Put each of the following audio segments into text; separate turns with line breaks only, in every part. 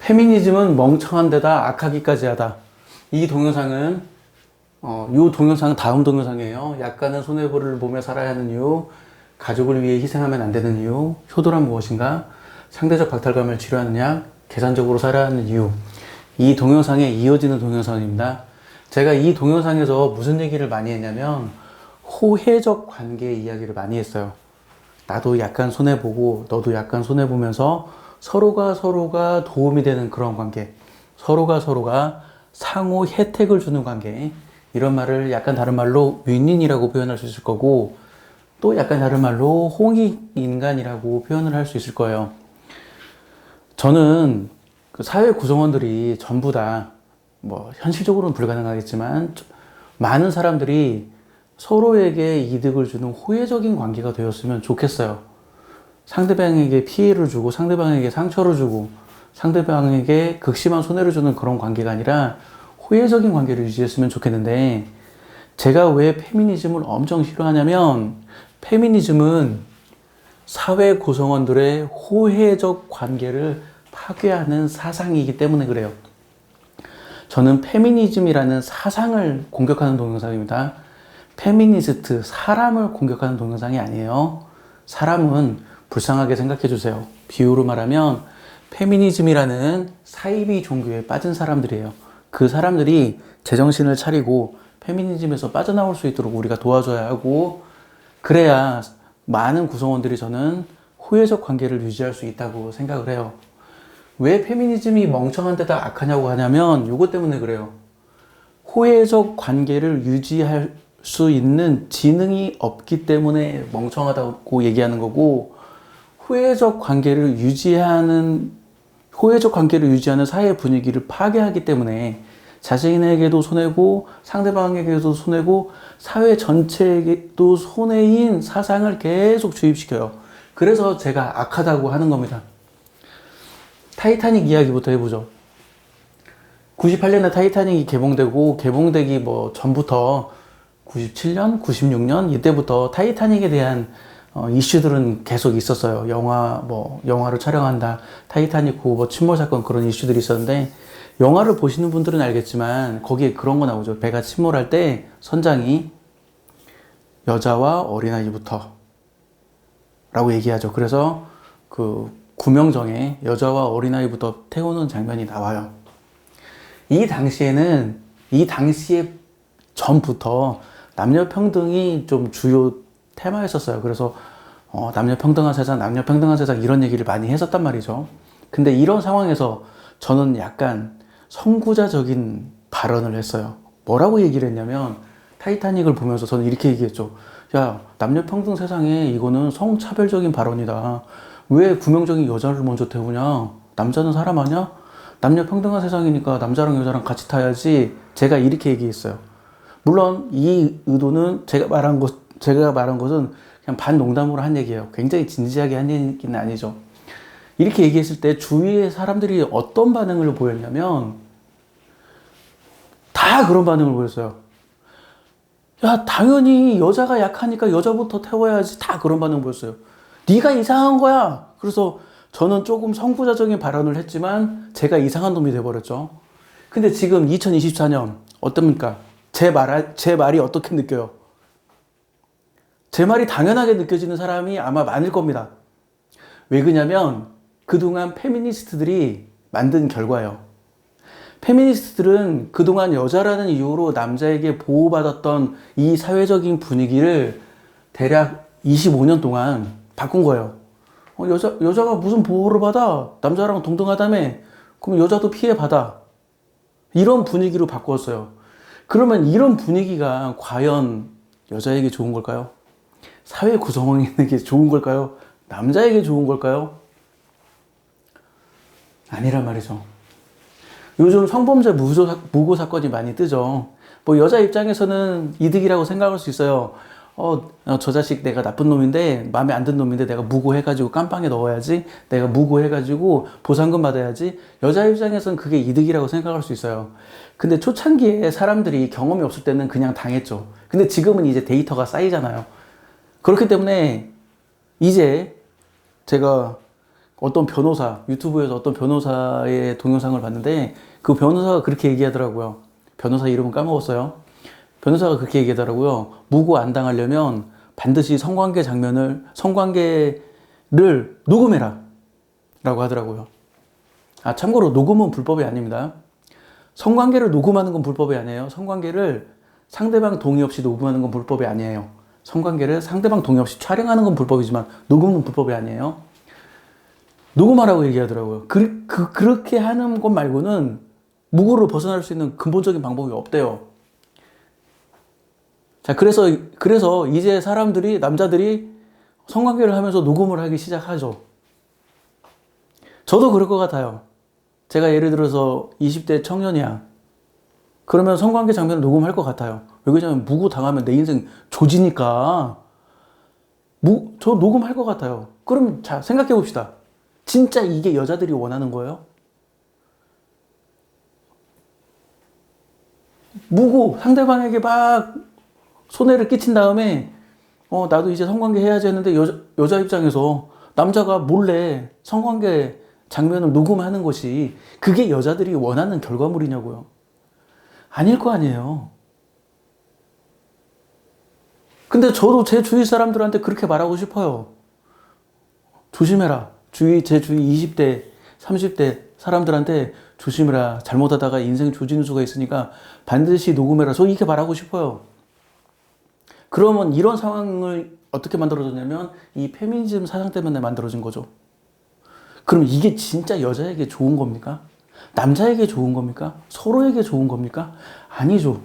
페미니즘은 멍청한 데다 악하기까지 하다. 이 동영상은 이 동영상은 다음 동영상이에요. 약간은 손해보를 보며 살아야 하는 이유, 가족을 위해 희생하면 안 되는 이유, 효도란 무엇인가, 상대적 박탈감을 치료하는 약, 계산적으로 살아야 하는 이유. 이 동영상에 이어지는 동영상입니다. 제가 이 동영상에서 무슨 얘기를 많이 했냐면 호혜적 관계 이야기를 많이 했어요. 나도 약간 손해보고 너도 약간 손해보면서 서로가 도움이 되는 그런 관계, 서로가 상호 혜택을 주는 관계, 이런 말을 약간 다른 말로 윈윈이라고 표현할 수 있을 거고, 또 약간 다른 말로 홍익인간이라고 표현을 할 수 있을 거예요. 저는 그 사회 구성원들이 전부 다 현실적으로는 불가능하겠지만 많은 사람들이 서로에게 이득을 주는 호혜적인 관계가 되었으면 좋겠어요. 상대방에게 피해를 주고 상대방에게 상처를 주고 상대방에게 극심한 손해를 주는 그런 관계가 아니라 호혜적인 관계를 유지했으면 좋겠는데, 제가 왜 페미니즘을 엄청 싫어하냐면 페미니즘은 사회 구성원들의 호혜적 관계를 파괴하는 사상이기 때문에 그래요. 저는 페미니즘이라는 사상을 공격하는 동영상입니다. 페미니스트, 사람을 공격하는 동영상이 아니에요. 사람은 불쌍하게 생각해 주세요. 비유로 말하면 페미니즘이라는 사이비 종교에 빠진 사람들이에요. 그 사람들이 제정신을 차리고 페미니즘에서 빠져나올 수 있도록 우리가 도와줘야 하고, 그래야 많은 구성원들이 저는 호혜적 관계를 유지할 수 있다고 생각을 해요. 왜 페미니즘이 멍청한 데다 악하냐고 하냐면 이것 때문에 그래요. 호혜적 관계를 유지할 수 있는 지능이 없기 때문에 멍청하다고 얘기하는 거고, 호혜적 관계를 유지하는 사회 분위기를 파괴하기 때문에 자신에게도 손해고 상대방에게도 손해고 사회 전체에게도 손해인 사상을 계속 주입시켜요. 그래서 제가 악하다고 하는 겁니다. 타이타닉 이야기부터 해보죠. 98년에 타이타닉이 개봉되기 전부터 97년, 96년 이때부터 타이타닉에 대한 이슈들은 계속 있었어요. 영화를 촬영한다, 타이타닉호 침몰 사건, 그런 이슈들이 있었는데, 영화를 보시는 분들은 알겠지만 거기에 그런 거 나오죠. 배가 침몰할 때 선장이 여자와 어린아이부터 라고 얘기하죠. 그래서 그 구명정에 여자와 어린아이부터 태우는 장면이 나와요. 이 당시에 전부터 남녀 평등이 좀 주요 테마였었어요. 그래서 남녀 평등한 세상 이런 얘기를 많이 했었단 말이죠. 근데 이런 상황에서 저는 약간 선구자적인 발언을 했어요. 뭐라고 얘기를 했냐면, 타이타닉을 보면서 저는 이렇게 얘기했죠. 야, 남녀 평등 세상에 이거는 성차별적인 발언이다. 왜 구명정이 여자를 먼저 태우냐? 남자는 사람 아니야? 남녀 평등한 세상이니까 남자랑 여자랑 같이 타야지. 제가 이렇게 얘기했어요. 물론 이 의도는 제가 말한 것은 그냥 반농담으로 한 얘기예요. 굉장히 진지하게 한 얘기는 아니죠. 이렇게 얘기했을 때 주위의 사람들이 어떤 반응을 보였냐면 다 그런 반응을 보였어요. 야, 당연히 여자가 약하니까 여자부터 태워야지. 다 그런 반응 보였어요. 네가 이상한 거야. 그래서 저는 조금 선구자적인 발언을 했지만 제가 이상한 놈이 돼버렸죠. 근데 지금 2024년 어떻습니까? 제 말이 어떻게 느껴요? 제 말이 당연하게 느껴지는 사람이 아마 많을 겁니다. 왜 그러냐면 그동안 페미니스트들이 만든 결과예요. 페미니스트들은 그동안 여자라는 이유로 남자에게 보호받았던 이 사회적인 분위기를 대략 25년 동안 바꾼 거예요. 여자가 무슨 보호를 받아? 남자랑 동등하다며? 그럼 여자도 피해받아. 이런 분위기로 바꿨어요. 그러면 이런 분위기가 과연 여자에게 좋은 걸까요? 사회 구성원에게 좋은 걸까요? 남자에게 좋은 걸까요? 아니란 말이죠. 요즘 성범죄 무고 사건이 많이 뜨죠. 여자 입장에서는 이득이라고 생각할 수 있어요. 저 자식 내가 나쁜 놈인데, 마음에 안 든 놈인데 내가 무고해가지고 깜빵에 넣어야지. 내가 무고해가지고 보상금 받아야지. 여자 입장에서는 그게 이득이라고 생각할 수 있어요. 근데 초창기에 사람들이 경험이 없을 때는 그냥 당했죠. 근데 지금은 이제 데이터가 쌓이잖아요. 그렇기 때문에 이제 제가 어떤 변호사, 유튜브에서 어떤 변호사의 동영상을 봤는데 그 변호사가 그렇게 얘기하더라고요. 변호사 이름은 까먹었어요. 변호사가 그렇게 얘기하더라고요. 무고 안 당하려면 반드시 성관계를 녹음해라 라고 하더라고요. 아, 참고로 녹음은 불법이 아닙니다. 성관계를 녹음하는 건 불법이 아니에요. 성관계를 상대방 동의 없이 녹음하는 건 불법이 아니에요. 성관계를 상대방 동의 없이 촬영하는 건 불법이지만 녹음은 불법이 아니에요. 녹음하라고 얘기하더라고요. 그렇게 하는 것 말고는 무고를 벗어날 수 있는 근본적인 방법이 없대요. 자, 그래서 이제 남자들이 성관계를 하면서 녹음을 하기 시작하죠. 저도 그럴 것 같아요. 제가 예를 들어서 20대 청년이야. 그러면 성관계 장면을 녹음할 것 같아요. 왜 그러냐면 무고 당하면 내 인생 조지니까. 저 녹음할 것 같아요. 그럼 자, 생각해 봅시다. 진짜 이게 여자들이 원하는 거예요? 무고 상대방에게 막 손해를 끼친 다음에 나도 이제 성관계 해야지 했는데 여자 입장에서 남자가 몰래 성관계 장면을 녹음하는 것이 그게 여자들이 원하는 결과물이냐고요. 아닐 거 아니에요. 근데 저도 제 주위 사람들한테 그렇게 말하고 싶어요. 조심해라. 제 주위 20대, 30대 사람들한테 조심해라. 잘못하다가 인생 조지는 수가 있으니까 반드시 녹음해라. 저 이렇게 말하고 싶어요. 그러면 이런 상황을 어떻게 만들어졌냐면 이 페미니즘 사상 때문에 만들어진 거죠. 그럼 이게 진짜 여자에게 좋은 겁니까? 남자에게 좋은 겁니까? 서로에게 좋은 겁니까? 아니죠.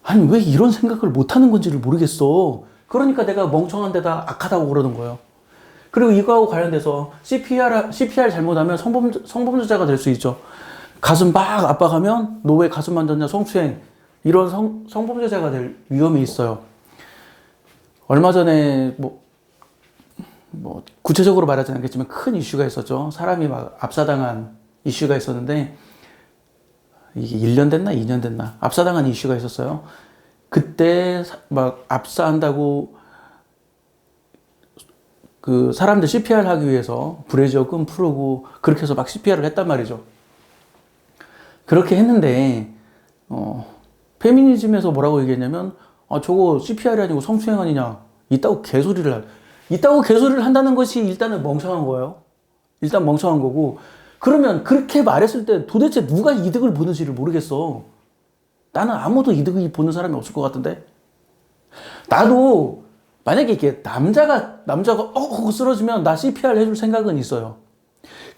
아니, 왜 이런 생각을 못하는 건지를 모르겠어. 그러니까 내가 멍청한 데다 악하다고 그러는 거예요. 그리고 이거하고 관련돼서 CPR 잘못하면 성범죄자가 될 수 있죠. 가슴 막 압박하면 너 왜 가슴 만졌냐, 성추행. 이런 성범죄자가 될 위험이 있어요. 얼마 전에 구체적으로 말하진 않겠지만 큰 이슈가 있었죠. 사람이 막 압사당한 이슈가 있었는데 이게 1년 됐나 2년 됐나 압사당한 이슈가 있었어요. 그때 막 압사한다고 그 사람들 CPR 하기 위해서 브래지어 끈 풀고 그렇게 해서 막 CPR을 했단 말이죠. 그렇게 했는데 페미니즘에서 뭐라고 얘기했냐면 저거 CPR이 아니고 성추행 아니냐. 이따고 개소리를 한다는 것이 일단은 멍청한 거예요. 일단 멍청한 거고. 그러면 그렇게 말했을 때 도대체 누가 이득을 보는지를 모르겠어. 나는 아무도 이득을 보는 사람이 없을 것 같은데. 나도 만약에 이게 남자가 쓰러지면 나 CPR 해줄 생각은 있어요.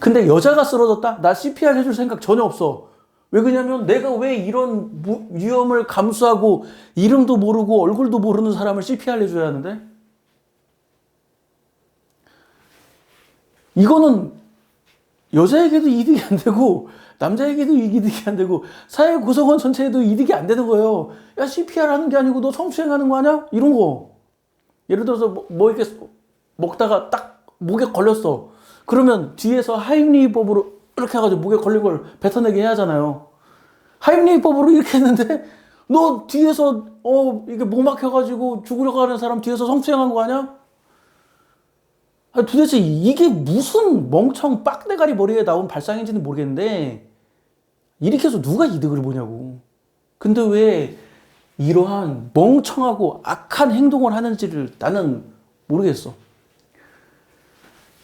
근데 여자가 쓰러졌다? 나 CPR 해줄 생각 전혀 없어. 왜 그러냐면 내가 왜 이런 위험을 감수하고 이름도 모르고 얼굴도 모르는 사람을 CPR 해줘야 하는데? 이거는 여자에게도 이득이 안 되고 남자에게도 이득이 안 되고 사회 구성원 전체에도 이득이 안 되는 거예요. 야, CPR 하는 게 아니고 너 성추행하는 거 아니야? 이런 거. 예를 들어서 뭐 이렇게 먹다가 딱 목에 걸렸어. 그러면 뒤에서 하임리히법으로 이렇게 해가지고 목에 걸린 걸 뱉어내게 해야 하잖아요. 하임리히법으로 이렇게 했는데 너 뒤에서 이게 목 막혀가지고 죽으려고 하는 사람 뒤에서 성추행한 거 아니야? 도대체 이게 무슨 멍청 빡대가리 머리에 나온 발상인지는 모르겠는데 이렇게 해서 누가 이득을 보냐고. 근데 왜 이러한 멍청하고 악한 행동을 하는지를 나는 모르겠어.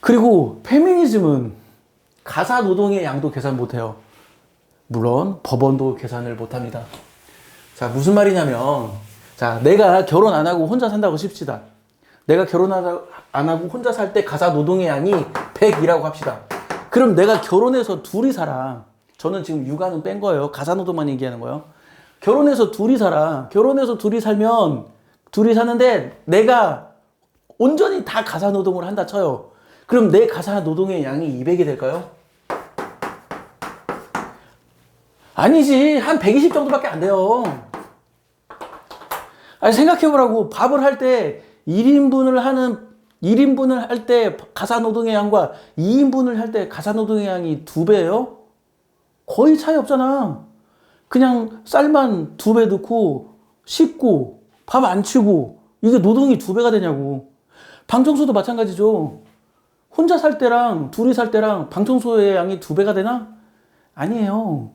그리고 페미니즘은 가사 노동의 양도 계산 못해요. 물론 법원도 계산을 못합니다. 자, 무슨 말이냐면, 자, 내가 결혼 안 하고 혼자 산다고 칩시다. 내가 결혼 안 하고 혼자 살 때 가사 노동의 양이 100이라고 합시다. 그럼 내가 결혼해서 둘이 살아. 저는 지금 육아는 뺀 거예요. 가사 노동만 얘기하는 거예요. 결혼해서 둘이 살아. 결혼해서 둘이 살면 둘이 사는데 내가 온전히 다 가사 노동을 한다 쳐요. 그럼 내 가사 노동의 양이 200이 될까요? 아니지. 한 120 정도밖에 안 돼요. 아니, 생각해보라고. 밥을 할 때 1인분을 할 때 가사 노동의 양과 2인분을 할 때 가사 노동의 양이 2배예요? 거의 차이 없잖아. 그냥 쌀만 2배 넣고 씻고 밥 안 치고 이게 노동이 2배가 되냐고. 방 청소도 마찬가지죠. 혼자 살 때랑 둘이 살 때랑 방 청소의 양이 2배가 되나? 아니에요.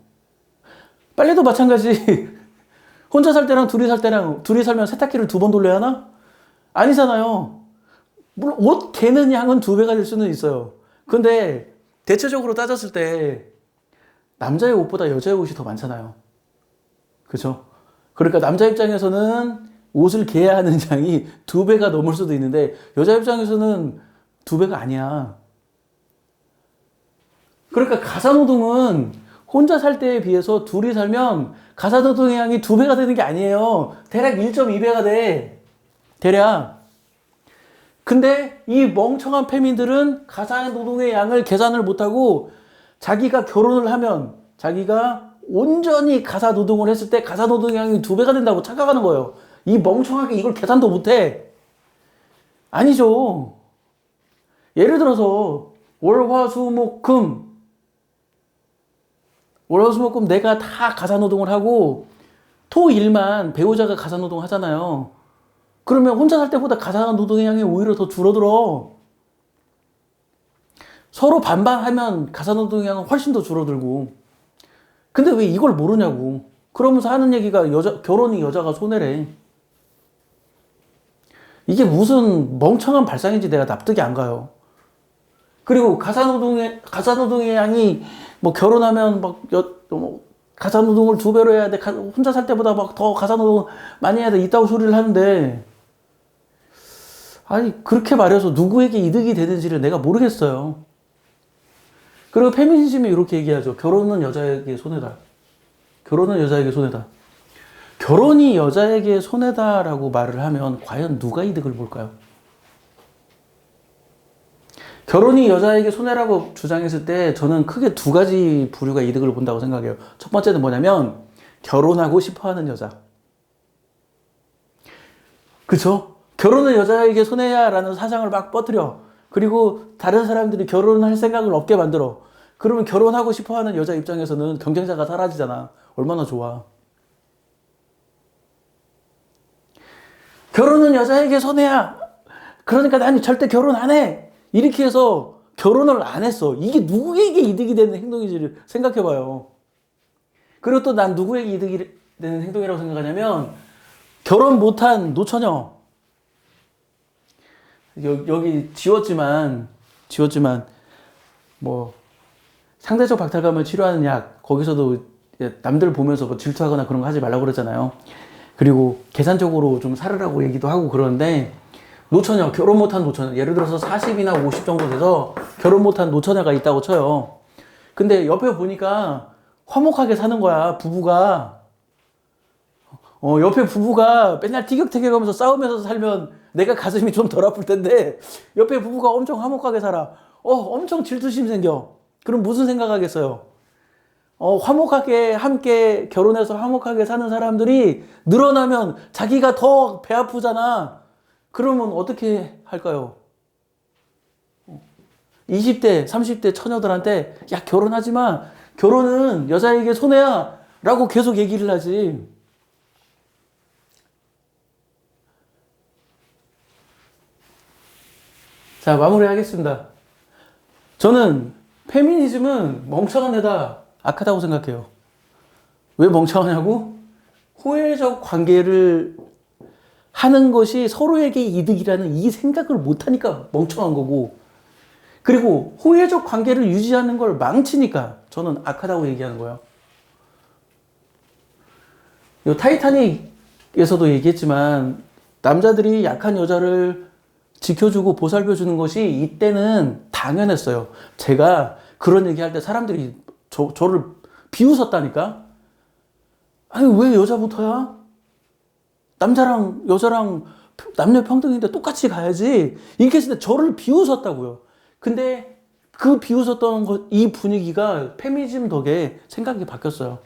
빨래도 마찬가지. 혼자 살 때랑 둘이 살 때랑 둘이 살면 세탁기를 2번 돌려야 하나? 아니잖아요. 물론 옷 개는 양은 2배가 될 수는 있어요. 근데 대체적으로 따졌을 때 남자의 옷보다 여자의 옷이 더 많잖아요. 그죠? 그러니까 남자 입장에서는 옷을 개야 하는 양이 2배가 넘을 수도 있는데 여자 입장에서는 2배가 아니야. 그러니까 가사노동은 혼자 살 때에 비해서 둘이 살면 가사노동의 양이 2배가 되는 게 아니에요. 대략 1.2배가 돼. 대략. 근데 이 멍청한 페민들은 가사노동의 양을 계산을 못하고 자기가 결혼을 하면 자기가 온전히 가사노동을 했을 때 가사노동의 양이 2배가 된다고 착각하는 거예요. 이 멍청하게 이걸 계산도 못해. 아니죠. 예를 들어서 월화수목금 내가 다 가사노동을 하고 토일만 배우자가 가사노동 하잖아요. 그러면 혼자 살 때보다 가사노동의 양이 오히려 더 줄어들어. 서로 반반하면 가사노동의 양은 훨씬 더 줄어들고. 근데 왜 이걸 모르냐고. 그러면서 하는 얘기가 결혼이 여자가 손해래. 이게 무슨 멍청한 발상인지 내가 납득이 안 가요. 그리고 가사노동의 양이 뭐 결혼하면 가사노동을 2배로 해야 돼. 혼자 살 때보다 막 더 가사노동 많이 해야 돼. 이따고 소리를 하는데, 아니, 그렇게 말해서 누구에게 이득이 되는지를 내가 모르겠어요. 그리고 페미니즘이 이렇게 얘기하죠. 결혼은 여자에게 손해다. 결혼은 여자에게 손해다. 결혼이 여자에게 손해다라고 말을 하면 과연 누가 이득을 볼까요? 결혼이 여자에게 손해라고 주장했을 때 저는 크게 2가지 부류가 이득을 본다고 생각해요. 첫 번째는 뭐냐면 결혼하고 싶어하는 여자. 그쵸? 결혼은 여자에게 손해야라는 사상을 막 퍼뜨려. 그리고 다른 사람들이 결혼할 생각을 없게 만들어. 그러면 결혼하고 싶어하는 여자 입장에서는 경쟁자가 사라지잖아. 얼마나 좋아. 결혼은 여자에게 손해야. 그러니까 난 절대 결혼 안 해. 이렇게 해서 결혼을 안 했어. 이게 누구에게 이득이 되는 행동인지를 생각해봐요. 그리고 또 난 누구에게 이득이 되는 행동이라고 생각하냐면 결혼 못한 노처녀. 여기 지웠지만 뭐 상대적 박탈감을 치료하는 약 거기서도 남들 보면서 뭐 질투하거나 그런 거 하지 말라고 그러잖아요. 그리고 계산적으로 좀 살으라고 얘기도 하고 그러는데 노처녀, 결혼 못한 노처녀, 예를 들어서 40이나 50 정도 돼서 결혼 못한 노처녀가 있다고 쳐요. 근데 옆에 보니까 화목하게 사는 거야, 부부가. 옆에 부부가 맨날 티격태격하면서 싸우면서 살면 내가 가슴이 좀 덜 아플 텐데 옆에 부부가 엄청 화목하게 살아. 엄청 질투심 생겨. 그럼 무슨 생각하겠어요? 화목하게 함께 결혼해서 화목하게 사는 사람들이 늘어나면 자기가 더 배 아프잖아. 그러면 어떻게 할까요? 20대, 30대 처녀들한테 야 결혼하지 마. 결혼은 여자에게 손해야. 라고 계속 얘기를 하지. 자, 마무리하겠습니다. 저는 페미니즘은 멍청한 애다, 악하다고 생각해요. 왜 멍청하냐고? 호혜적 관계를 하는 것이 서로에게 이득이라는 이 생각을 못하니까 멍청한 거고, 그리고 호혜적 관계를 유지하는 걸 망치니까 저는 악하다고 얘기하는 거예요. 이 타이타닉에서도 얘기했지만 남자들이 약한 여자를 지켜주고 보살펴주는 것이 이때는 당연했어요. 제가 그런 얘기할 때 사람들이 저를 비웃었다니까? 아니, 왜 여자부터야? 남자랑 여자랑 남녀 평등인데 똑같이 가야지. 이렇게 했을 때 저를 비웃었다고요. 근데 그 비웃었던 이 분위기가 페미니즘 덕에 생각이 바뀌었어요.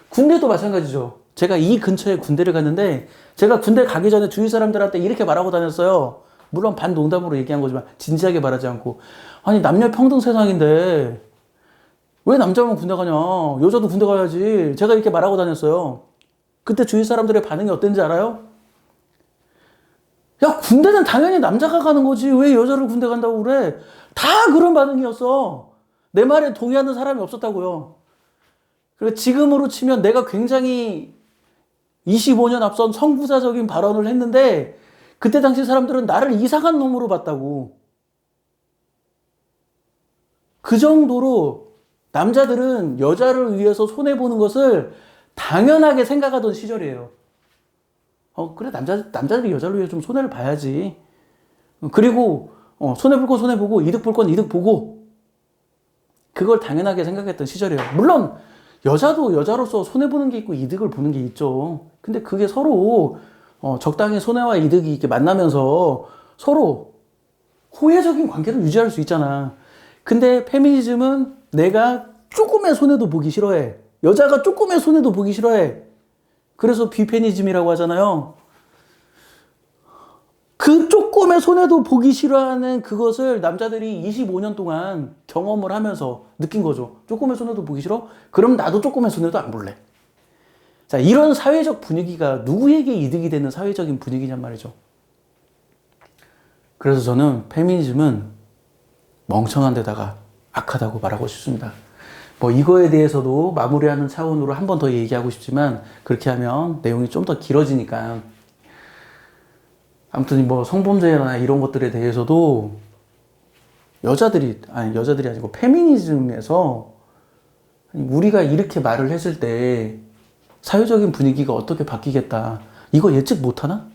군대도 마찬가지죠. 제가 이 근처에 군대를 갔는데 제가 군대 가기 전에 주위 사람들한테 이렇게 말하고 다녔어요. 물론 반농담으로 얘기한 거지만 진지하게 말하지 않고, 아니 남녀 평등 세상인데 왜 남자만 군대 가냐, 여자도 군대 가야지. 제가 이렇게 말하고 다녔어요. 그때 주위 사람들의 반응이 어땠는지 알아요? 야, 군대는 당연히 남자가 가는 거지 왜 여자를 군대 간다고 그래. 다 그런 반응이었어. 내 말에 동의하는 사람이 없었다고요. 그리고 지금으로 치면 내가 굉장히 25년 앞선 선구자적인 발언을 했는데 그때 당시 사람들은 나를 이상한 놈으로 봤다고. 그 정도로 남자들은 여자를 위해서 손해보는 것을 당연하게 생각하던 시절이에요. 그래, 남자들이 여자를 위해 좀 손해를 봐야지. 그리고, 손해볼 건 손해보고, 이득 볼 건 이득 보고, 그걸 당연하게 생각했던 시절이에요. 물론, 여자도 여자로서 손해보는 게 있고, 이득을 보는 게 있죠. 근데 그게 서로, 적당히 손해와 이득이 이렇게 만나면서 서로 호혜적인 관계를 유지할 수 있잖아. 근데 페미니즘은 내가 조금의 손해도 보기 싫어해. 여자가 조금의 손해도 보기 싫어해. 그래서 비페니즘이라고 하잖아요. 그 조금의 손해도 보기 싫어하는 그것을 남자들이 25년 동안 경험을 하면서 느낀 거죠. 조금의 손해도 보기 싫어? 그럼 나도 조금의 손해도 안 볼래. 자, 이런 사회적 분위기가 누구에게 이득이 되는 사회적인 분위기냔 말이죠. 그래서 저는 페미니즘은 멍청한 데다가 악하다고 말하고 싶습니다. 뭐 이거에 대해서도 마무리하는 차원으로 한 번 더 얘기하고 싶지만 그렇게 하면 내용이 좀 더 길어지니까 아무튼 뭐 성범죄나 이런 것들에 대해서도 여자들이 아니고 페미니즘에서 우리가 이렇게 말을 했을 때 사회적인 분위기가 어떻게 바뀌겠다 이거 예측 못하나?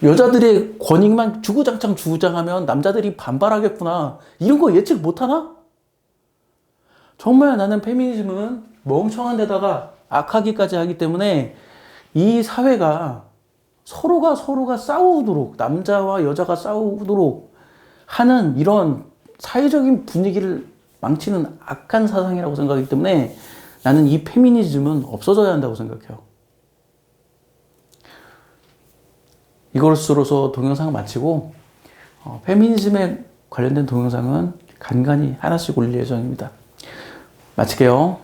여자들의 권익만 주구장창 주장하면 남자들이 반발하겠구나 이런 거 예측 못하나? 정말 나는 페미니즘은 멍청한 데다가 악하기까지 하기 때문에 이 사회가 서로가 싸우도록 남자와 여자가 싸우도록 하는 이런 사회적인 분위기를 망치는 악한 사상이라고 생각하기 때문에 나는 이 페미니즘은 없어져야 한다고 생각해요. 이것으로서 동영상을 마치고 페미니즘에 관련된 동영상은 간간히 하나씩 올릴 예정입니다. 마칠게요.